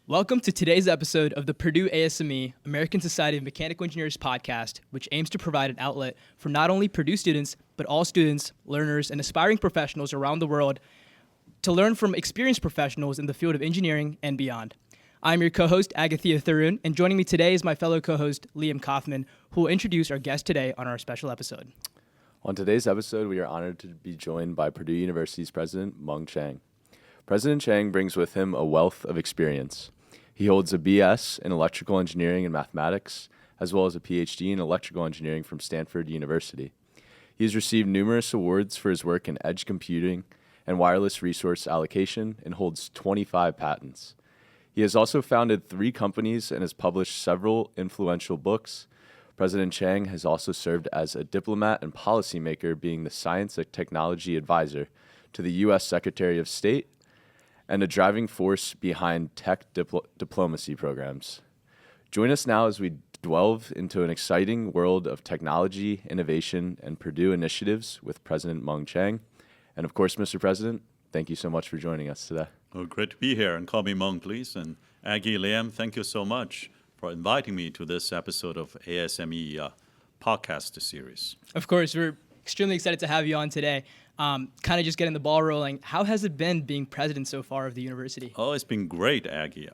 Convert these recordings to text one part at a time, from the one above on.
Welcome to today's episode of the Purdue ASME, American Society of Mechanical Engineers podcast, which aims to provide an outlet for not only Purdue students, but all students, learners, and aspiring professionals around the world to learn from experienced professionals in the field of engineering and beyond. I'm your co-host, Agathia Tharoon, and joining me today is my fellow co-host, Liam Kaufman, who will introduce our guest today on our special episode. On today's episode, we are honored to be joined by Purdue University's President Mung Chiang. President Chiang brings with him a wealth of experience. He holds a BS in electrical engineering and mathematics, as well as a PhD in electrical engineering from Stanford University. He has received numerous awards for his work in edge computing and wireless resource allocation and holds 25 patents. He has also founded 3 companies and has published several influential books. President Chiang has also served as a diplomat and policymaker, being the Science and Technology Advisor to the U.S. Secretary of State and a driving force behind tech diplomacy programs. Join us now as we delve into an exciting world of technology, innovation, and Purdue initiatives with President Mung Chiang. And of course, Mr. President, thank you so much for joining us today. Oh, great to be here, and call me Mung, please. And Aggie, Liam, thank you so much for inviting me to this episode of ASME podcast series. Of course, we're extremely excited to have you on today. Kind of just getting the ball rolling. How has it been being president so far of the university? Oh, it's been great, Aggie.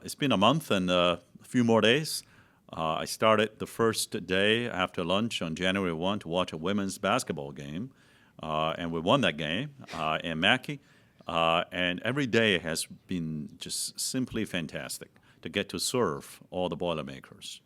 It's been a month and a few more days. I started the first day after lunch on January 1 to watch a women's basketball game, and we won that game in Mackey. And every day has been just simply fantastic to get to serve all the Boilermakers.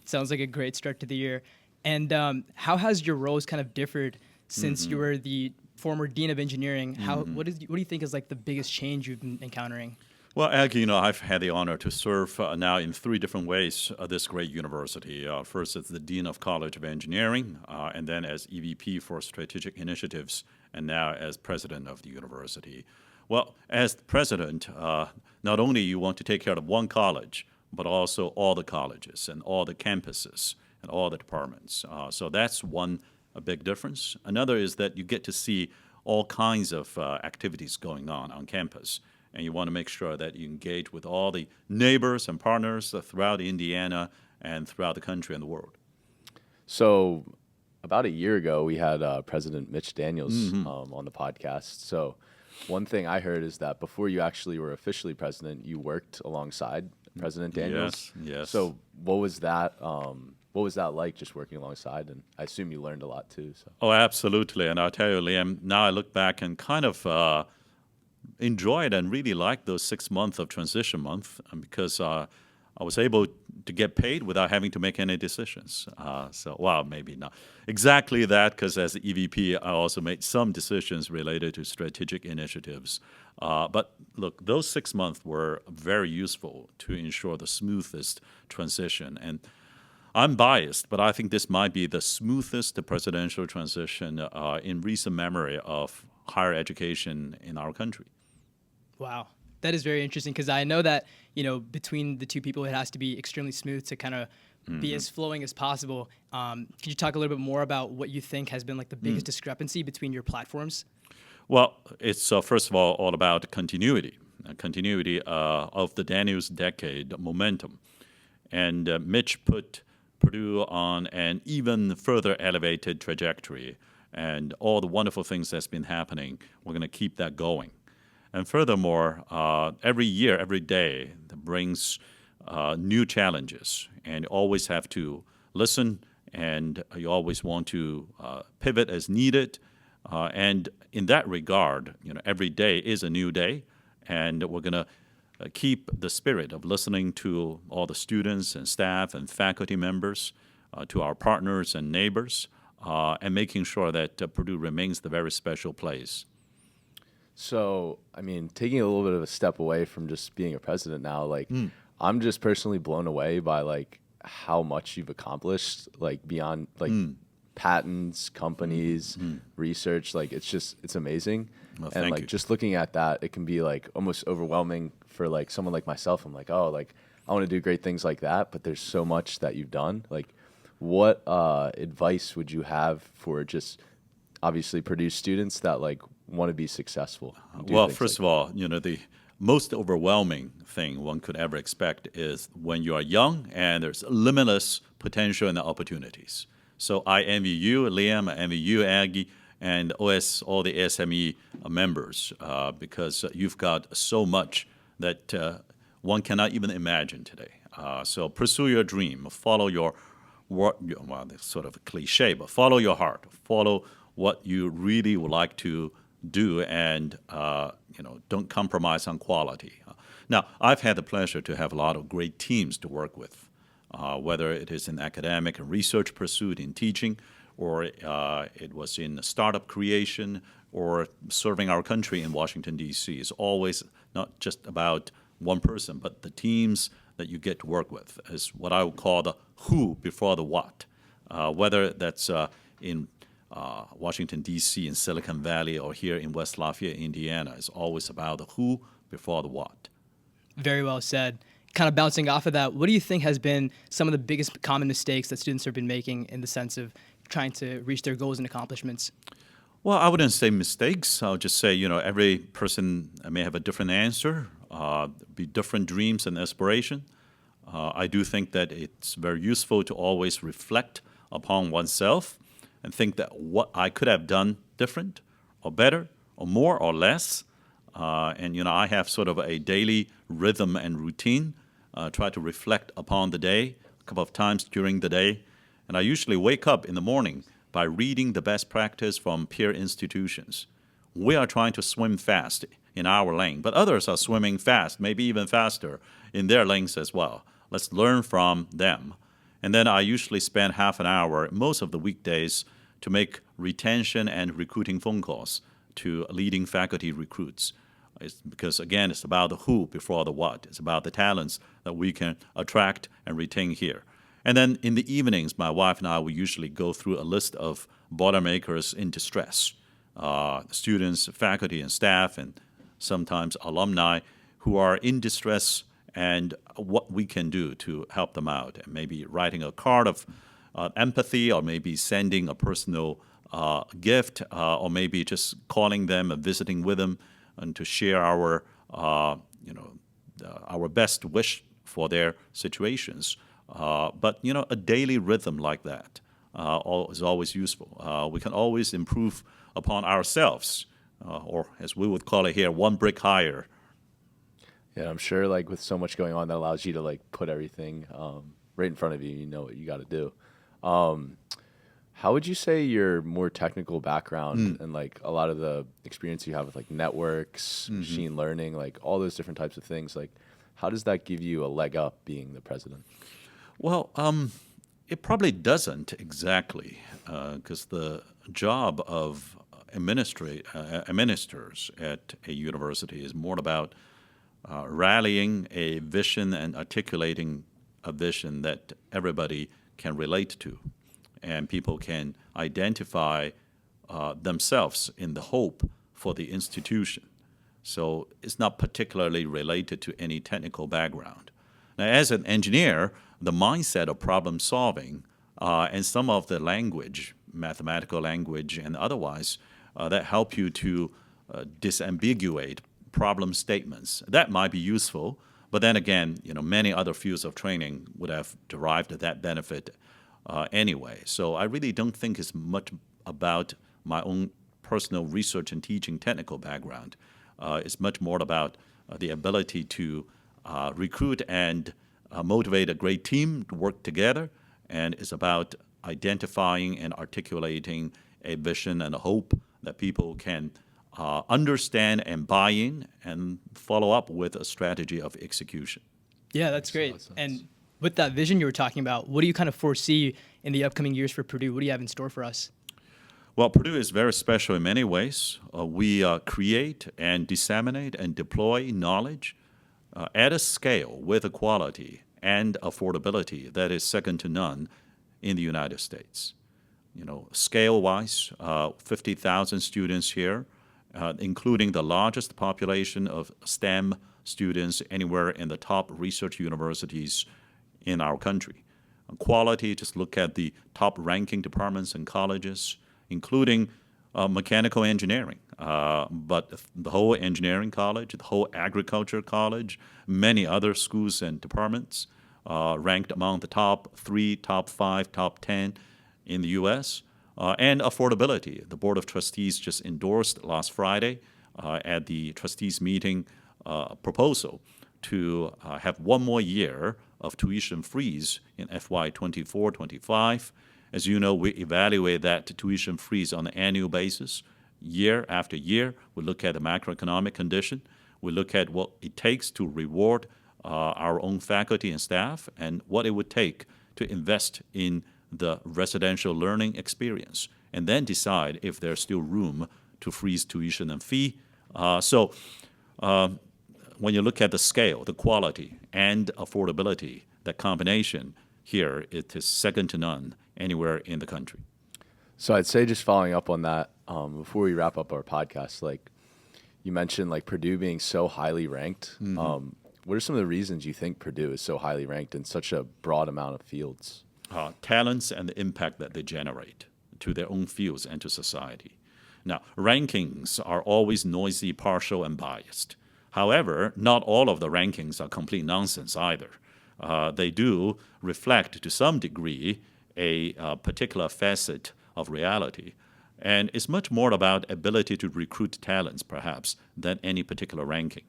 Sounds like a great start to the year. And how has your roles kind of differed since you were the former dean of engineering? What do you think is like the biggest change you've been encountering? Well, Aggie, I've had the honor to serve now in 3 different ways at this great university. First, as the Dean of College of Engineering, and then as EVP for Strategic Initiatives, and now as President of the university. Well, as president, not only you want to take care of one college, but also all the colleges and all the campuses and all the departments. So that's a big difference. Another is that you get to see all kinds of activities going on campus, and you want to make sure that you engage with all the neighbors and partners throughout Indiana and throughout the country and the world. So about a year ago, we had President Mitch Daniels on the podcast. So one thing I heard is that before you actually were officially president, you worked alongside President Daniels. Yes. So what was that? What was that like, just working alongside? And I assume you learned a lot too. So. Oh, absolutely. And I'll tell you, Liam, now I look back and kind of enjoyed and really liked those 6 months of transition month because I was able to get paid without having to make any decisions. Maybe not exactly that, because as the EVP, I also made some decisions related to strategic initiatives. But look, those 6 months were very useful to ensure the smoothest transition. And I'm biased, but I think this might be the smoothest presidential transition in recent memory of higher education in our country. Wow. That is very interesting because I know that, between the two people, it has to be extremely smooth to kind of be as flowing as possible. Could you talk a little bit more about what you think has been like the biggest discrepancy between your platforms? Well, it's first of all about continuity of the Daniels decade momentum. And Mitch put Purdue on an even further elevated trajectory, and all the wonderful things that's been happening, we're going to keep that going. And furthermore, every year, every day, that brings new challenges, and you always have to listen, and you always want to pivot as needed. And in that regard, every day is a new day, and we're going to keep the spirit of listening to all the students and staff and faculty members, to our partners and neighbors, and making sure that Purdue remains the very special place. So, taking a little bit of a step away from just being a president now, I'm just personally blown away by how much you've accomplished, beyond patents, companies, research. It's amazing. Well, and thank you. Just looking at that, it can be almost overwhelming for someone like myself. I'm I want to do great things like that, but there's so much that you've done. What advice would you have for just obviously Purdue students that want to be successful? Well, first of all, the most overwhelming thing one could ever expect is when you are young and there's limitless potential and opportunities. So I envy you, Liam, I envy you, Aggie, and all the ASME members, because you've got so much that one cannot even imagine today. So pursue your dream, follow well, it's sort of a cliche, but follow your heart, follow what you really would like to do, and don't compromise on quality. Now, I've had the pleasure to have a lot of great teams to work with, whether it is in academic and research pursuit in teaching, or it was in startup creation, or serving our country in Washington, D.C. It's always not just about one person, but the teams that you get to work with is what I would call the who before the what. Whether that's in Washington, D.C., in Silicon Valley, or here in West Lafayette, Indiana, it's always about the who before the what. Very well said. Kind of bouncing off of that, what do you think has been some of the biggest common mistakes that students have been making in the sense of trying to reach their goals and accomplishments? Well, I wouldn't say mistakes. I'll just say, every person may have a different answer, be different dreams and aspiration. I do think that it's very useful to always reflect upon oneself and think that what I could have done different or better or more or less. And I have sort of a daily rhythm and routine, try to reflect upon the day a couple of times during the day. And I usually wake up in the morning by reading the best practice from peer institutions. We are trying to swim fast in our lane, but others are swimming fast, maybe even faster in their lanes as well. Let's learn from them. And then I usually spend half an hour most of the weekdays to make retention and recruiting phone calls to leading faculty recruits. Because, again, it's about the who before the what. It's about the talents that we can attract and retain here. And then in the evenings, my wife and I will usually go through a list of Boilermakers in distress, students, faculty, and staff, and sometimes alumni who are in distress, and what we can do to help them out. And maybe writing a card of empathy, or maybe sending a personal gift, or maybe just calling them and visiting with them, and to share our best wish for their situations. But a daily rhythm like that is always useful. We can always improve upon ourselves, or as we would call it here, one brick higher. Yeah, I'm sure with so much going on that allows you to put everything right in front of you. You know what you got to do. How would you say your more technical background and a lot of the experience you have with networks, machine learning, all those different types of things, how does that give you a leg up being the president? Well, it probably doesn't exactly, because the job of administrators at a university is more about rallying a vision and articulating a vision that everybody can relate to, and people can identify themselves in the hope for the institution. So it's not particularly related to any technical background. Now, as an engineer, the mindset of problem solving and some of the language, mathematical language and otherwise, that help you to disambiguate problem statements, that might be useful. But then again, many other fields of training would have derived that benefit anyway. So I really don't think it's much about my own personal research and teaching technical background. It's much more about the ability to recruit and motivate a great team to work together, and it's about identifying and articulating a vision and a hope that people can understand and buy in and follow up with a strategy of execution. Yeah, that's great. And with that vision you were talking about, what do you kind of foresee in the upcoming years for Purdue? What do you have in store for us? Well, Purdue is very special in many ways. We create and disseminate and deploy knowledge at a scale with a quality and affordability that is second to none in the United States. Scale-wise, 50,000 students here, including the largest population of STEM students anywhere in the top research universities in our country. Quality, just look at the top ranking departments and colleges, including mechanical engineering, but the whole engineering college, the whole agriculture college, many other schools and departments ranked among the top 3, top 5, top 10 in the U.S. And affordability. The Board of Trustees just endorsed last Friday at the trustees meeting proposal to have one more year of tuition freeze in FY 24-25. As you know, we evaluate that tuition freeze on an annual basis, year after year. We look at the macroeconomic condition. We look at what it takes to reward our own faculty and staff and what it would take to invest in the residential learning experience, and then decide if there's still room to freeze tuition and fee. So when you look at the scale, the quality, and affordability, that combination here, it is second to none anywhere in the country. So I'd say, just following up on that, before we wrap up our podcast, like you mentioned, like Purdue being so highly ranked. What are some of the reasons you think Purdue is so highly ranked in such a broad amount of fields? Talents and the impact that they generate to their own fields and to society. Now, rankings are always noisy, partial, and biased. However, not all of the rankings are complete nonsense either. They do reflect, to some degree, a particular facet of reality. And it's much more about ability to recruit talents, perhaps, than any particular ranking.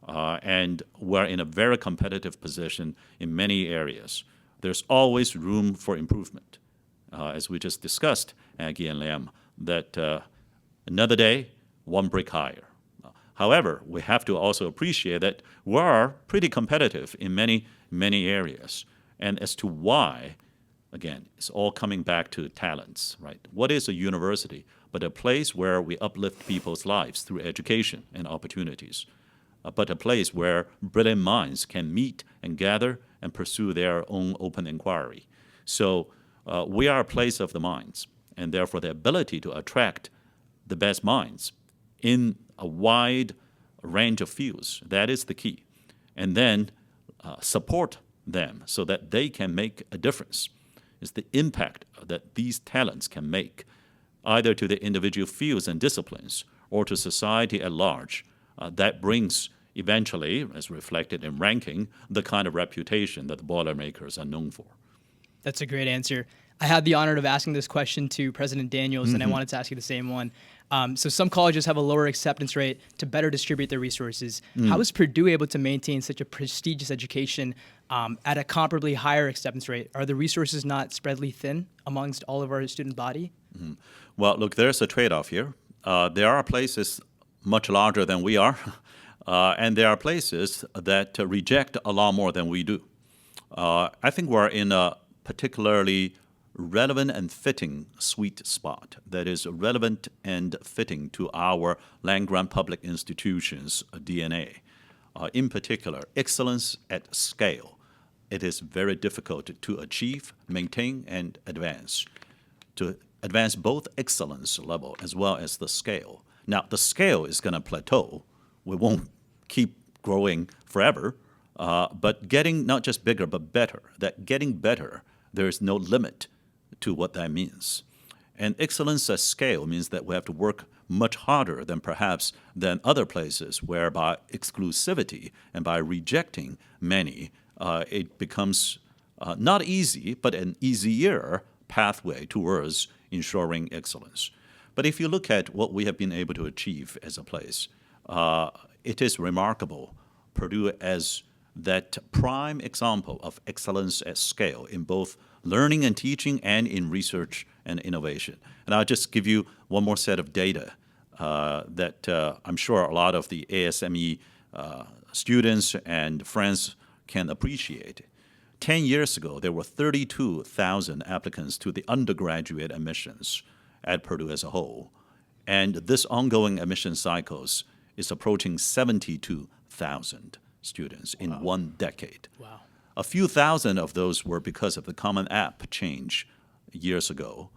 And we're in a very competitive position in many areas. There's always room for improvement. As we just discussed, Aggie and Liam, that another day, one brick higher. However, we have to also appreciate that we are pretty competitive in many, many areas. And as to why, again, it's all coming back to talents, right? What is a university but a place where we uplift people's lives through education and opportunities, but a place where brilliant minds can meet and gather and pursue their own open inquiry. So we are a place of the minds, and therefore the ability to attract the best minds in a wide range of fields, that is the key. And then support them so that they can make a difference. It's the impact that these talents can make, either to the individual fields and disciplines or to society at large, that brings eventually, as reflected in ranking, the kind of reputation that the Boilermakers are known for. That's a great answer. I had the honor of asking this question to President Daniels, and I wanted to ask you the same one. So some colleges have a lower acceptance rate to better distribute their resources. How is Purdue able to maintain such a prestigious education at a comparably higher acceptance rate? Are the resources not spreadly thin amongst all of our student body? Well, look, there's a trade-off here. There are places much larger than we are, and there are places that reject a lot more than we do. I think we're in a particularly relevant and fitting sweet spot that is relevant and fitting to our land-grant public institutions' DNA. In particular, excellence at scale. It is very difficult to achieve, maintain, and advance. To advance both excellence level as well as the scale. Now, the scale is going to plateau. We won't keep growing forever, but getting not just bigger, but better. That getting better, there is no limit to what that means. And excellence at scale means that we have to work much harder than other places where by exclusivity and by rejecting many, it becomes not easy, but an easier pathway towards ensuring excellence. But if you look at what we have been able to achieve as a place, it is remarkable. Purdue as that prime example of excellence at scale in both learning and teaching and in research and innovation. And I'll just give you one more set of data that I'm sure a lot of the ASME students and friends can appreciate. 10 years ago, there were 32,000 applicants to the undergraduate admissions at Purdue as a whole. And this ongoing admission cycles is approaching 72,000 students in 1 decade. Wow. A few thousand of those were because of the Common App change years ago.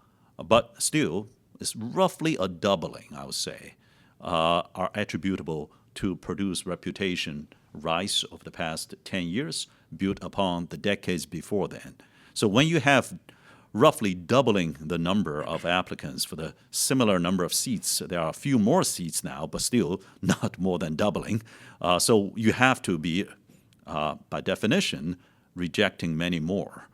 But still, it's roughly a doubling, I would say, are attributable to Purdue's reputation rise over the past 10 years, built upon the decades before then. So when you have roughly doubling the number of applicants for the similar number of seats. There are a few more seats now, but still not more than doubling. So you have to be, by definition, rejecting many more.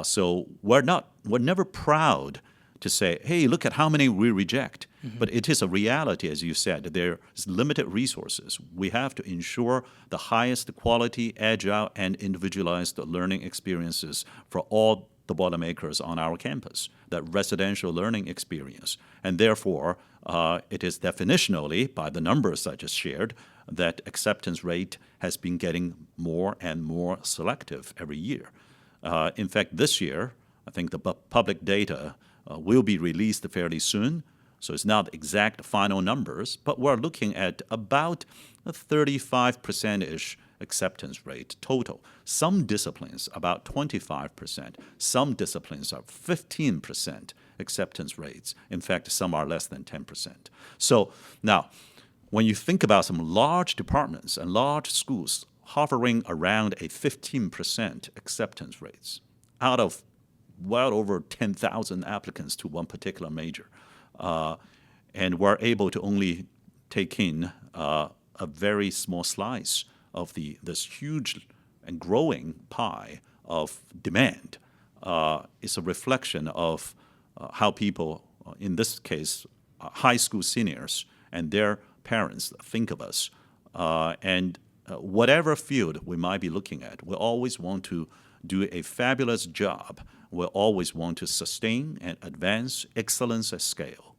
So we're never proud to say, hey, look at how many we reject. But it is a reality, as you said, there's limited resources. We have to ensure the highest quality, agile, and individualized learning experiences for all the Boilermakers on our campus, that residential learning experience. And therefore, it is definitionally, by the numbers I just shared, that acceptance rate has been getting more and more selective every year. In fact, this year, I think the public data will be released fairly soon. So it's not exact final numbers, but we're looking at about a 35%-ish acceptance rate total. Some disciplines about 25%. Some disciplines are 15% acceptance rates. In fact, some are less than 10%. So now, when you think about some large departments and large schools hovering around a 15% acceptance rates out of well over 10,000 applicants to one particular major, and we're able to only take in a very small slice of this huge and growing pie of demand. It's a reflection of how people, in this case, high school seniors and their parents think of us. And whatever field we might be looking at, we always want to do a fabulous job. We always want to sustain and advance excellence at scale.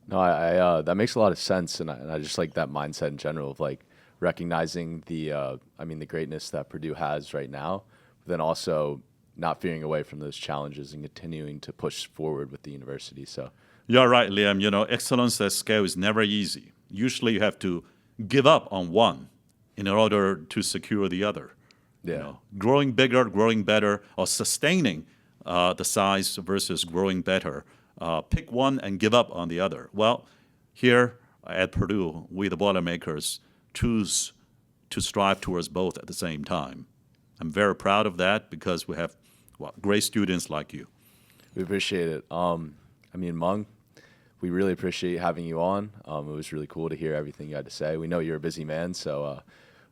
No, I that makes a lot of sense, and I just like that mindset in general of like recognizing the greatness that Purdue has right now, but then also not veering away from those challenges and continuing to push forward with the university. So you're right, Liam. Excellence at scale is never easy. Usually, you have to give up on one in order to secure the other. Yeah. Growing bigger, growing better, or sustaining the size versus growing better. Pick one and give up on the other. Well, here at Purdue, we, the Boilermakers, choose to strive towards both at the same time. I'm very proud of that because we have great students like you. We appreciate it. Mung, we really appreciate having you on. It was really cool to hear everything you had to say. We know you're a busy man, so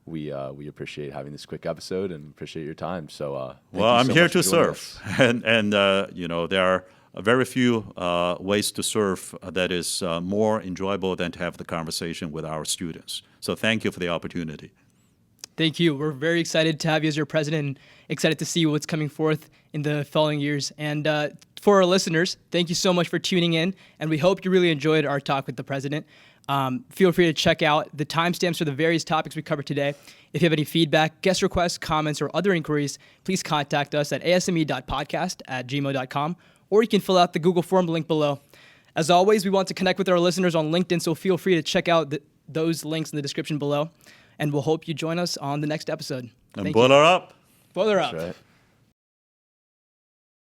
we appreciate having this quick episode and appreciate your time. So I'm here to serve, and there are very few ways to serve that is more enjoyable than to have the conversation with our students. So thank you for the opportunity. Thank you. We're very excited to have you as your president and excited to see what's coming forth in the following years. And for our listeners, thank you so much for tuning in, and we hope you really enjoyed our talk with the president. Feel free to check out the timestamps for the various topics we covered today. If you have any feedback, guest requests, comments, or other inquiries, please contact us at asme.podcast@gmail.com, or you can fill out the Google form link below. As always, we want to connect with our listeners on LinkedIn, so feel free to check out those links in the description below, and we'll hope you join us on the next episode. And boiler up. Boiler up. That's right.